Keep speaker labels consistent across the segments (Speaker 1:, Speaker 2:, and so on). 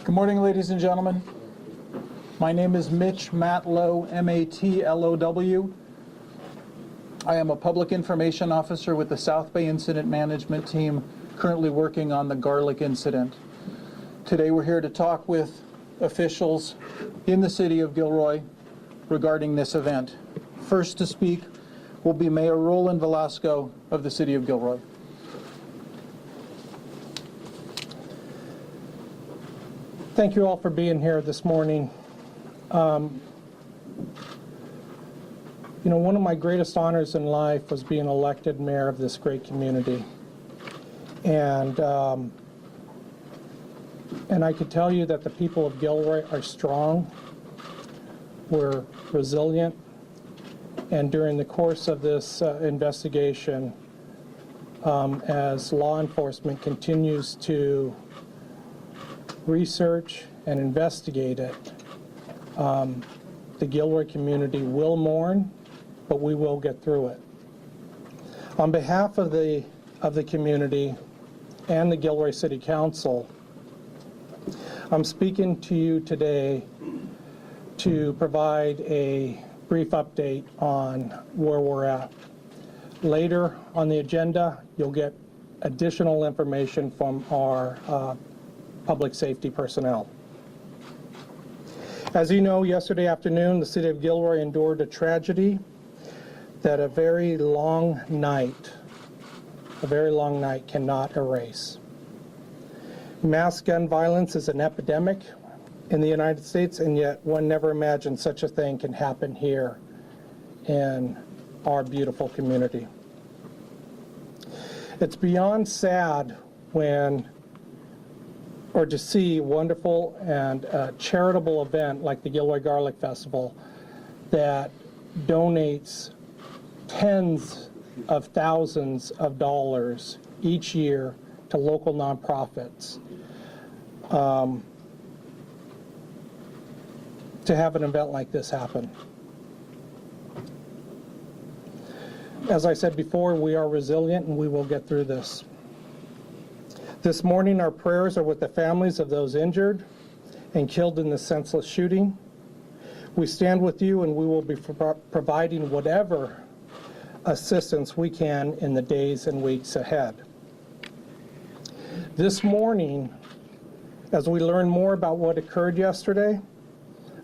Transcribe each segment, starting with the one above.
Speaker 1: Good morning, ladies and gentlemen. My name is Mitch Matlow, M-A-T-L-O-W. I am a public information officer with the South Bay Incident Management Team, currently working on the garlic incident. Today we're here to talk with officials in the city of Gilroy regarding this event. First to speak will be Mayor Rowland Velasco of the city of Gilroy.
Speaker 2: Thank you all for being here this morning. You know, one of my greatest honors in life was being elected mayor of this great community. And I could tell you that the people of Gilroy are strong, we're resilient, and during the course of this investigation, as law enforcement continues to research and investigate it, the Gilroy community will mourn, but we will get through it. On behalf of the community and the Gilroy City Council, I'm speaking to you today to provide a brief update on where we're at. Later on the agenda, you'll get additional information from our public safety personnel. As you know, yesterday afternoon, the city of Gilroy endured a tragedy that a very long night cannot erase. Mass gun violence is an epidemic in the United States, and yet one never imagined such a thing can happen here in our beautiful community. It's beyond sad to see wonderful and charitable event like the Gilroy Garlic Festival that donates tens of thousands of dollars each year to local nonprofits, to have an event like this happen. As I said before, we are resilient and we will get through this. This morning, our prayers are with the families of those injured and killed in this senseless shooting. We stand with you, and we will be providing whatever assistance we can in the days and weeks ahead. This morning, as we learn more about what occurred yesterday,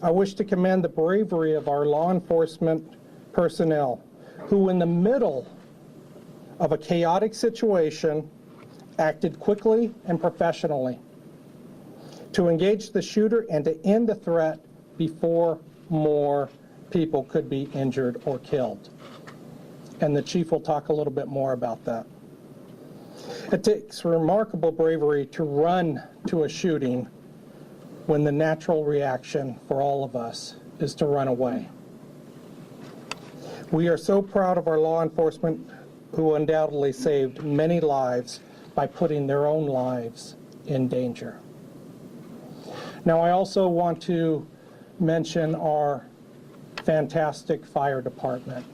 Speaker 2: I wish to commend the bravery of our law enforcement personnel who, in the middle of a chaotic situation, acted quickly and professionally to engage the shooter and to end the threat before more people could be injured or killed. And the chief will talk a little bit more about that. It takes remarkable bravery to run to a shooting when the natural reaction for all of us is to run away. We are so proud of our law enforcement who undoubtedly saved many lives by putting their own lives in danger. Now, I also want to mention our fantastic fire department.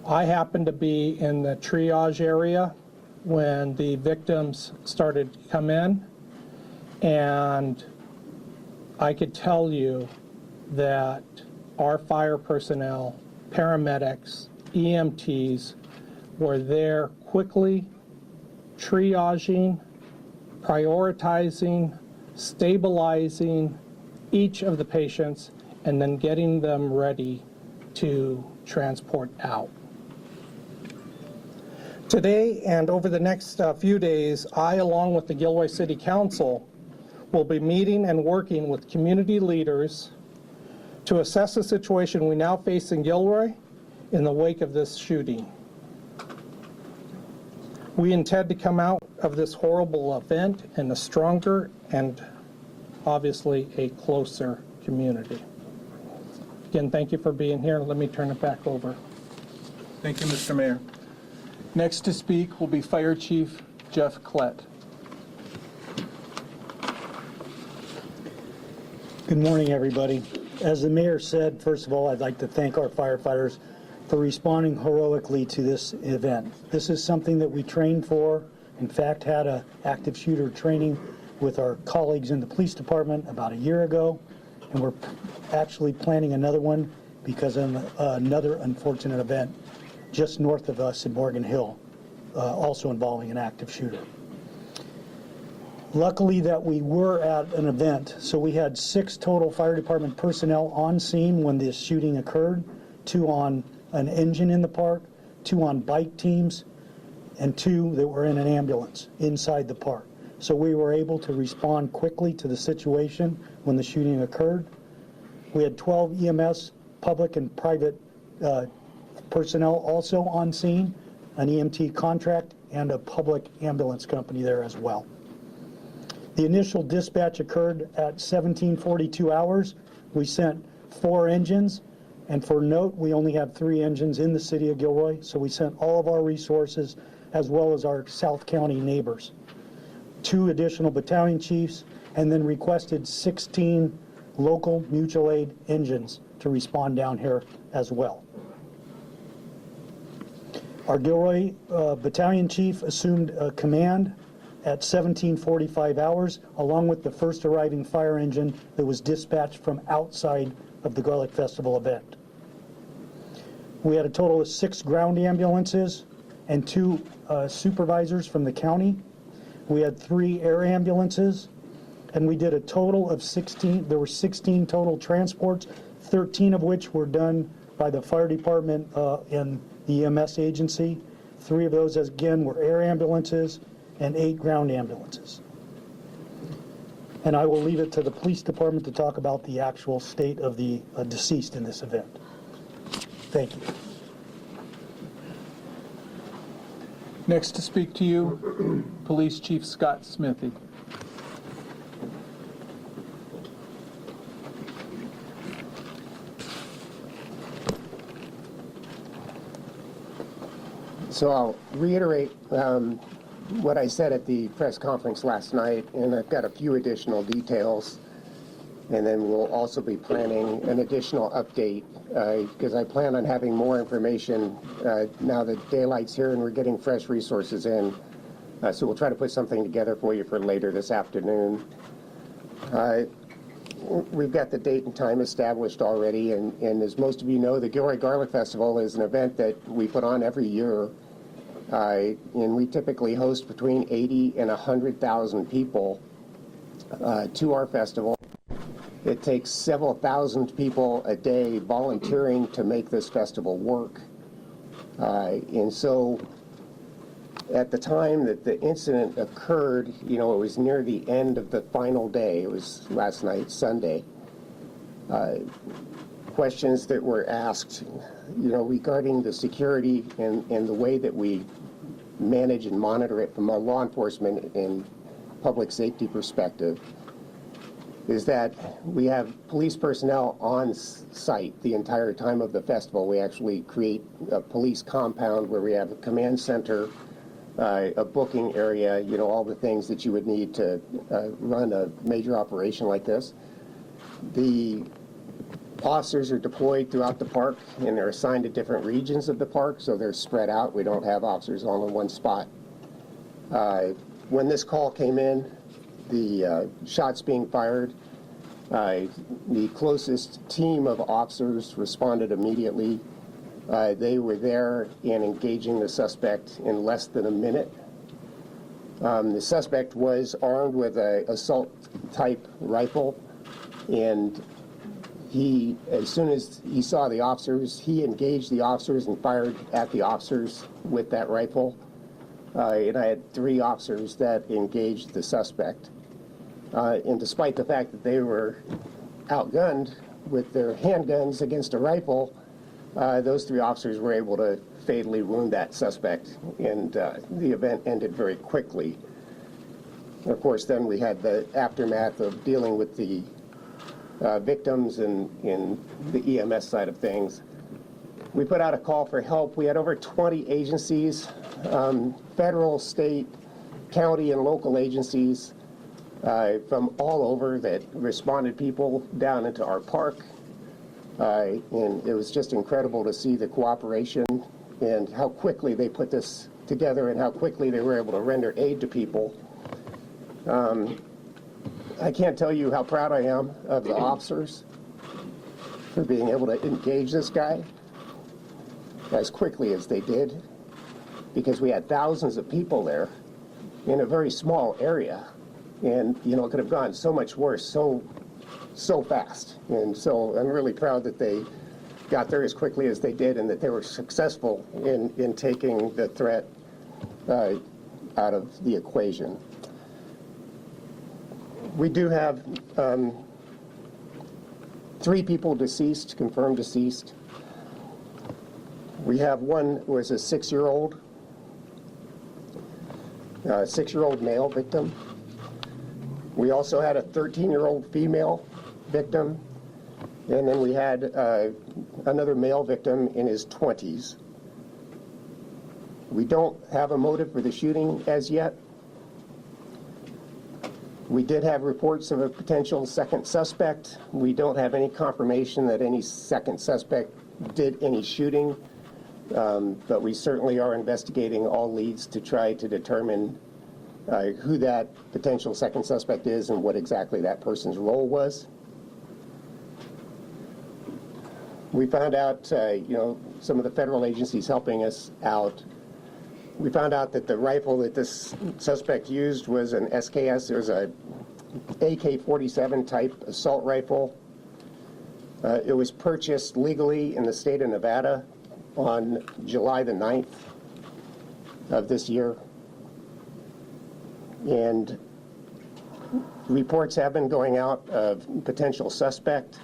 Speaker 2: I happened to be in the triage area when the victims started to come in, and I could tell you that our fire personnel, paramedics, EMTs were there quickly, triaging, prioritizing, stabilizing each of the patients, and then getting them ready to transport out. Today and over the next few days, I, along with the Gilroy City Council, will be meeting and working with community leaders to assess the situation we now face in Gilroy in the wake of this shooting. We intend to come out of this horrible event in a stronger and obviously a closer community. Again, thank you for being here. Let me turn it back over.
Speaker 1: Thank you, Mr. Mayor. Next to speak will be Fire Chief Jeff Klett.
Speaker 3: Good morning, everybody. As the mayor said, first of all, I'd like to thank our firefighters for responding heroically to this event. This is something that we trained for, in fact, had an active shooter training with our colleagues in the police department about a year ago, and we're actually planning another one because of another unfortunate event just north of us in Morgan Hill, also involving an active shooter. Luckily that we were at an event, so we had 6 total fire department personnel on scene when this shooting occurred, 2 on an engine in the park, 2 on bike teams, and 2 that were in an ambulance inside the park. So we were able to respond quickly to the situation when the shooting occurred. We had 12 EMS, public and private personnel also on scene, an EMT contract, and a public ambulance company there as well. The initial dispatch occurred at 17:42 hours. We sent 4 engines, and for note, we only have 3 engines in the city of Gilroy, so we sent all of our resources as well as our South County neighbors. 2 additional battalion chiefs, and then requested 16 local mutual aid engines to respond down here as well. Our Gilroy battalion chief assumed command at 17:45 hours, along with the first arriving fire engine that was dispatched from outside of the Garlic Festival event. We had a total of 6 ground ambulances and 2 supervisors from the county. We had 3 air ambulances, and we did a total of 16, there were 16 total transports, 13 of which were done by the fire department and the EMS agency. 3 of those, again, were air ambulances, and 8 ground ambulances. And I will leave it to the police department to talk about the actual state of the deceased in this event. Thank you.
Speaker 1: Next to speak to you, Police Chief Scot Smithee.
Speaker 4: So I'll reiterate what I said at the press conference last night, and I've got a few additional details. And then we'll also be planning an additional update because I plan on having more information now that daylight's here and we're getting fresh resources in. So we'll try to put something together for you for later this afternoon. We've got the date and time established already, and as most of you know, the Gilroy Garlic Festival is an event that we put on every year. And we typically host between 80 and 100,000 people to our festival. It takes several thousand people a day volunteering to make this festival work. And so at the time that the incident occurred, you know, it was near the end of the final day. It was last night, Sunday. Questions that were asked, you know, regarding the security and the way that we manage and monitor it from a law enforcement and public safety perspective is that we have police personnel on site the entire time of the festival. We actually create a police compound where we have a command center, a booking area, you know, all the things that you would need to run a major operation like this. The officers are deployed throughout the park, and they're assigned to different regions of the park, so they're spread out. We don't have officers all in one spot. When this call came in, the shots being fired, the closest team of officers responded immediately. They were there and engaging the suspect in less than a minute. The suspect was armed with an assault-type rifle, and he, as soon as he saw the officers, he engaged the officers and fired at the officers with that rifle. And I had 3 officers that engaged the suspect. And despite the fact that they were outgunned with their handguns against a rifle, those 3 officers were able to fatally wound that suspect, and the event ended very quickly. And of course, then we had the aftermath of dealing with the victims and the EMS side of things. We put out a call for help. We had over 20 agencies, federal, state, county, and local agencies from all over that responded people down into our park. And it was just incredible to see the cooperation and how quickly they put this together and how quickly they were able to render aid to people. I can't tell you how proud I am of the officers for being able to engage this guy as quickly as they did, because we had thousands of people there in a very small area, and it could have gone so much worse so fast. And so I'm really proud that they got there as quickly as they did, and that they were successful in taking the threat out of the equation. We do have 3 people deceased, confirmed deceased. We have one who was a 6-year-old male victim. We also had a 13-year-old female victim, and then we had another male victim in his 20s. We don't have a motive for the shooting as yet. We did have reports of a potential second suspect. We don't have any confirmation that any second suspect did any shooting, but we certainly are investigating all leads to try to determine who that potential second suspect is and what exactly that person's role was. We found out, some of the federal agencies helping us out. We found out that the rifle that this suspect used was an SKS. It was a AK-47 type assault rifle. It was purchased legally in the state of Nevada on July the 9th of this year. And reports have been going out of potential suspect.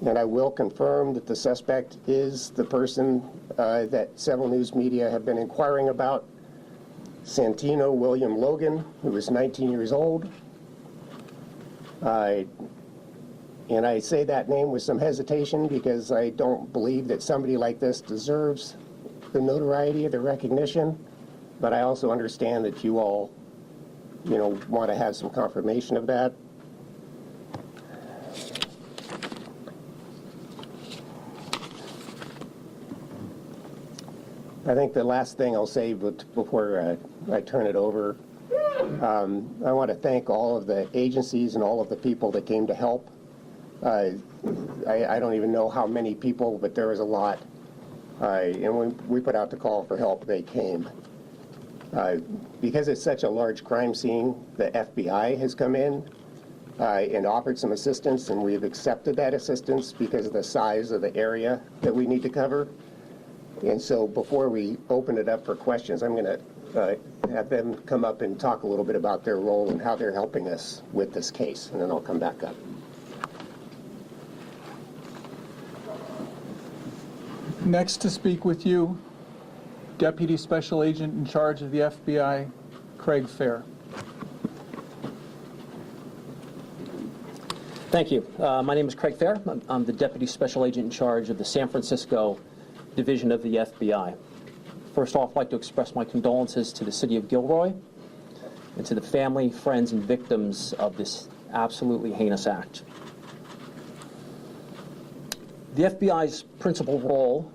Speaker 4: And I will confirm that the suspect is the person that several news media have been inquiring about, Santino William Legan, who is 19 years old. And I say that name with some hesitation because I don't believe that somebody like this deserves the notoriety, the recognition. But I also understand that you all, want to have some confirmation of that. I think the last thing I'll say before I turn it over, I want to thank all of the agencies and all of the people that came to help. I don't even know how many people, but there was a lot. And when we put out the call for help, they came. Because it's such a large crime scene, the FBI has come in and offered some assistance, and we've accepted that assistance because of the size of the area that we need to cover. And so before we open it up for questions, I'm going to have them come up and talk a little bit about their role and how they're helping us with this case, and then I'll come back up.
Speaker 1: Next to speak with you, Deputy Special Agent in charge of the FBI, Craig Fair.
Speaker 5: Thank you. My name is Craig Fair. I'm the Deputy Special Agent in charge of the San Francisco Division of the FBI. First off, I'd like to express my condolences to the city of Gilroy and to the family, friends, and victims of this absolutely heinous act. The FBI's principal role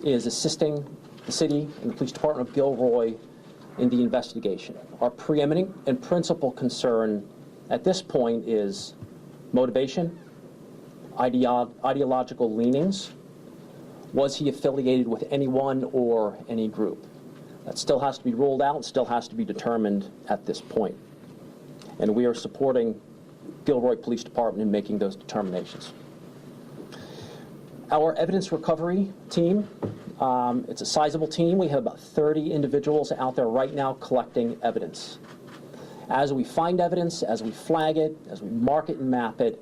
Speaker 5: is assisting the city and the police department of Gilroy in the investigation. Our preeminent and principal concern at this point is motivation, ideological leanings. Was he affiliated with anyone or any group? That still has to be ruled out, still has to be determined at this point. And we are supporting Gilroy Police Department in making those determinations. Our evidence recovery team, it's a sizable team. We have about 30 individuals out there right now collecting evidence. As we find evidence, as we flag it, as we mark it and map it,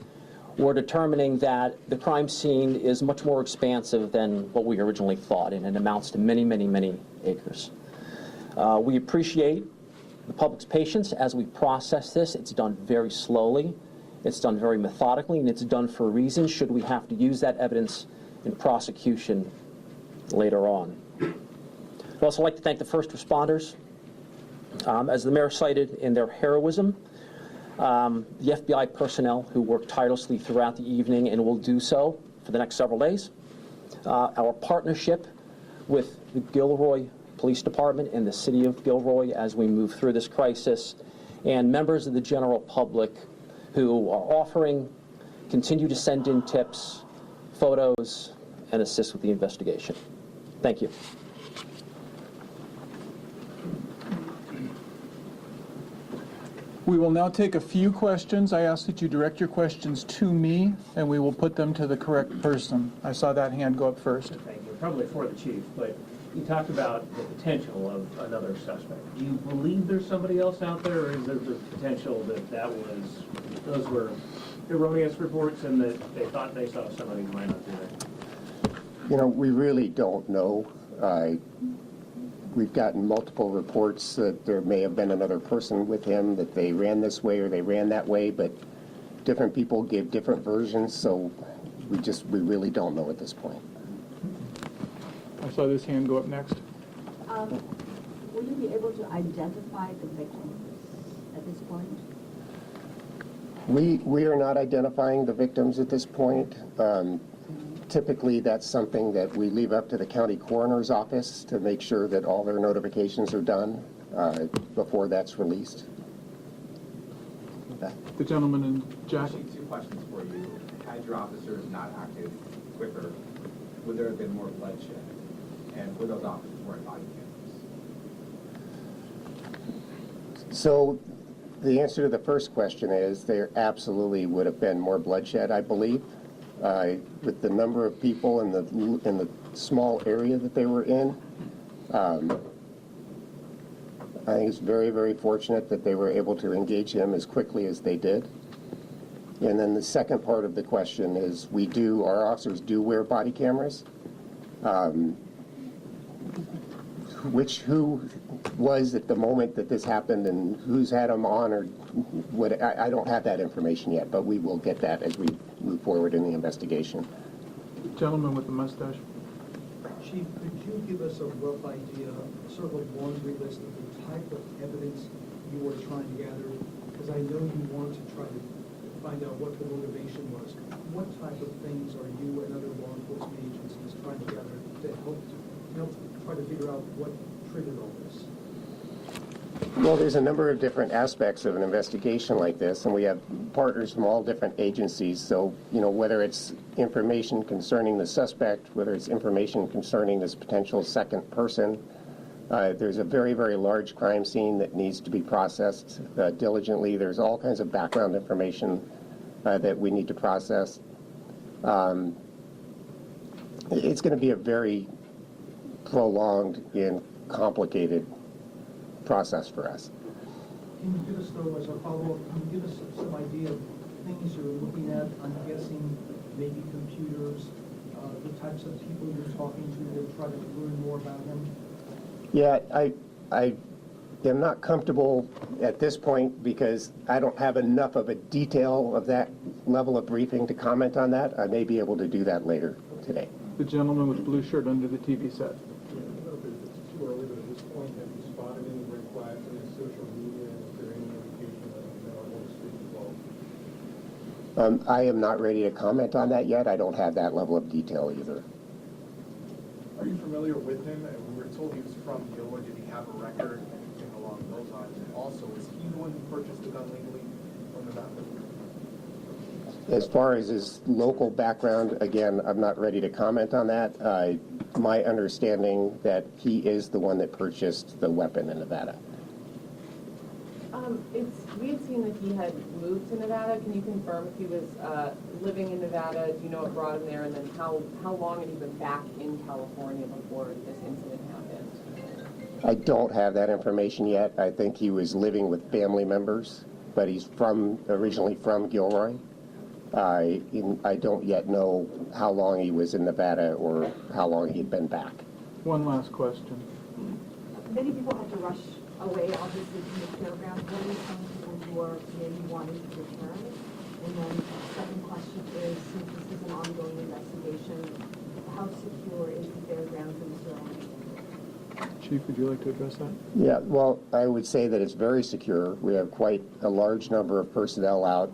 Speaker 5: we're determining that the crime scene is much more expansive than what we originally thought, and it amounts to many, many, many acres. We appreciate the public's patience as we process this. It's done very slowly, it's done very methodically, and it's done for a reason should we have to use that evidence in prosecution later on. I'd also like to thank the first responders. As the mayor cited, in their heroism, the FBI personnel who worked tirelessly throughout the evening and will do so for the next several days. Our partnership with the Gilroy Police Department and the city of Gilroy as we move through this crisis, and members of the general public who are offering, continue to send in tips, photos, and assist with the investigation. Thank you.
Speaker 1: We will now take a few questions. I ask that you direct your questions to me, and we will put them to the correct person. I saw that hand go up first.
Speaker 6: Thank you. Probably for the chief, but you talked about the potential of another suspect. Do you believe there's somebody else out there, or is there the potential that those were erroneous reports and that they thought they saw somebody who might not be there?
Speaker 4: You know, we really don't know. We've gotten multiple reports that there may have been another person with him, that they ran this way or they ran that way, but different people give different versions, so we really don't know at this point.
Speaker 1: I saw this hand go up next.
Speaker 7: Will you be able to identify the victims at this point?
Speaker 4: We are not identifying the victims at this point. Typically, that's something that we leave up to the county coroner's office to make sure that all their notifications are done before that's released.
Speaker 1: The gentleman in Jackie.
Speaker 8: Actually, two questions for you. Had your officers not acted quicker, would there have been more bloodshed? And would those officers wearing body cameras?
Speaker 4: So the answer to the first question is there absolutely would have been more bloodshed, I believe. With the number of people in the small area that they were in, I think it's very, very fortunate that they were able to engage him as quickly as they did. And then the second part of the question is our officers do wear body cameras. Who was at the moment that this happened and who's had them on or what, I don't have that information yet, but we will get that as we move forward in the investigation.
Speaker 1: Gentleman with the mustache.
Speaker 9: Chief, could you give us a rough idea, sort of like laundry list of the type of evidence you were trying to gather? Because I know you want to try to find out what the motivation was. What type of things are you and other law enforcement agencies trying to gather to help try to figure out what triggered all this?
Speaker 4: Well, there's a number of different aspects of an investigation like this, and we have partners from all different agencies. So, whether it's information concerning the suspect, whether it's information concerning this potential second person, there's a very, very large crime scene that needs to be processed diligently. There's all kinds of background information that we need to process. It's going to be a very prolonged and complicated process for us.
Speaker 9: Can you give us, though, as a follow-up, can you give us some idea of things you're looking at? I'm guessing maybe computers, the types of people you're talking to to try to learn more about him?
Speaker 4: Yeah, I am not comfortable at this point because I don't have enough of a detail of that level of briefing to comment on that. I may be able to do that later today.
Speaker 1: The gentleman with the blue shirt under the TV set.
Speaker 10: I don't know if it's too early, but at this point, have you spotted any red flags in his social media, and is there any indication that marijuana street involved?
Speaker 4: I am not ready to comment on that yet. I don't have that level of detail either.
Speaker 10: Are you familiar with him? And we were told he was from Gilroy. Did he have a record, anything along those lines? And also, is he the one who purchased the gun legally from the background?
Speaker 4: As far as his local background, again, I'm not ready to comment on that. My understanding that he is the one that purchased the weapon in Nevada.
Speaker 11: We had seen that he had moved to Nevada. Can you confirm if he was living in Nevada? Do you know what brought him there? And then how long had he been back in California before this incident happened?
Speaker 4: I don't have that information yet. I think he was living with family members, but he's originally from Gilroy. I don't yet know how long he was in Nevada or how long he'd been back.
Speaker 1: One last question.
Speaker 7: Many people had to rush away, obviously, from the fairground. What are you telling people who are maybe wanting to return? And then the second question is, since this is an ongoing investigation, how secure is the fairgrounds and the surrounding area?
Speaker 1: Chief, would you like to address that?
Speaker 4: Yeah, well, I would say that it's very secure. We have quite a large number of personnel out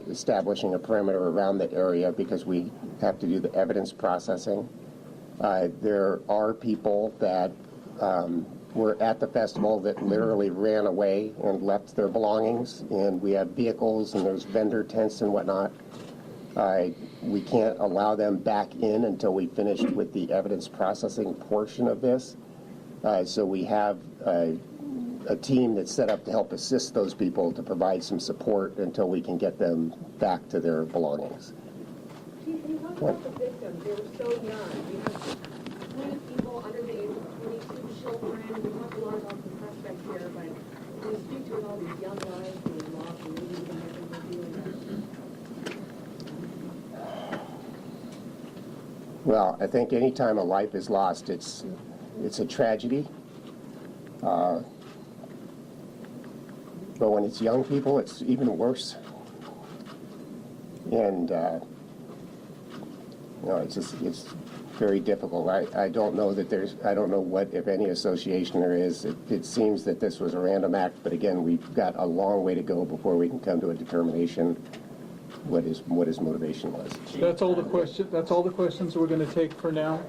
Speaker 4: establishing a perimeter around the area because we have to do the evidence processing. There are people that were at the festival that literally ran away and left their belongings, and we have vehicles and there's vendor tents and whatnot. We can't allow them back in until we finished with the evidence processing portion of this. So we have a team that's set up to help assist those people to provide some support until we can get them back to their belongings.
Speaker 7: Chief, can you talk about the victims? They were so young. We have 20 people under the age of 22 children. We talk a lot about the suspect here, but when you speak to all these young lives being lost and maybe even having to do
Speaker 4: Well, I think any time a life is lost, it's a tragedy. But when it's young people, it's even worse. And it's very difficult. I don't know that I don't know what, if any, association there is. It seems that this was a random act, but again, we've got a long way to go before we can come to a determination what his motivation was.
Speaker 1: That's all the questions we're going to take for now.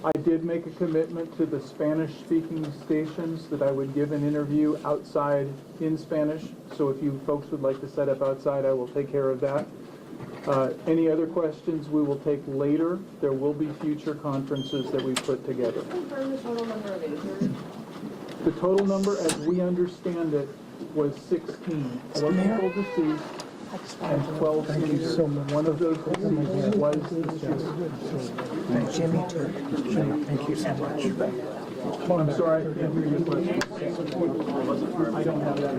Speaker 1: I did make a commitment to the Spanish-speaking stations that I would give an interview outside in Spanish. So if you folks would like to set up outside, I will take care of that. Any other questions we will take later. There will be future conferences that we put together.
Speaker 11: Confirm the total number of injured.
Speaker 1: The total number, as we understand it, was 16. 4 people deceased and 12 injured. One of those deceased was the shooter.
Speaker 12: Jimmy took. Thank you so much.
Speaker 1: I'm sorry, I can't hear your question. I don't have that.